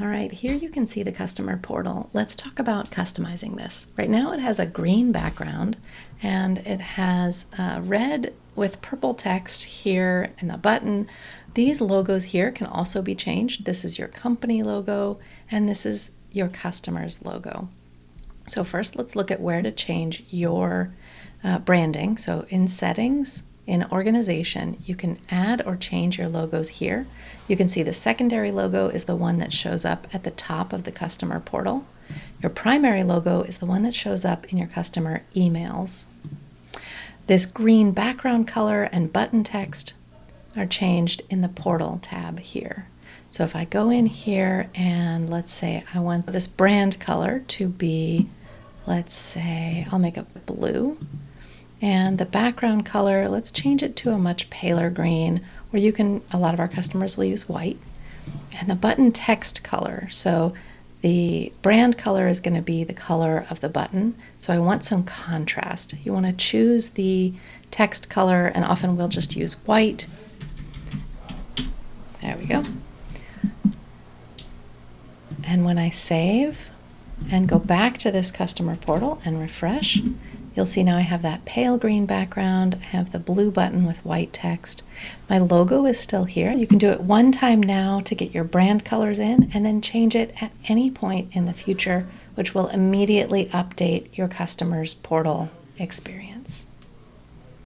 All right, here you can see the customer portal. Let's talk about customizing this. Right now it has a green background and it has red with purple text here in the button. These logos here can also be changed. This is your company logo and this is your customer's logo. So first let's look at where to change your branding. So in settings, in organization, you can add or change your logos here. You can see the secondary logo is the one that shows up at the top of the customer portal. Your primary logo is the one that shows up in your customer emails. This green background color and button text are changed in the portal tab here. So if I go in here and let's say I want this brand color to be, let's say I'll make it blue. And the background color, let's change it to a much paler green, or you can, a lot of our customers will use white. And the button text color, so the brand color is going to be the color of the button. So I want some contrast. You want to choose the text color, and often we'll just use white. There we go. And when I save and go back to this customer portal and refresh, you'll see now I have that pale green background, I have the blue button with white text. My logo is still here. You can do it one time now to get your brand colors in and then change it at any point in the future, which will immediately update your customer's portal experience.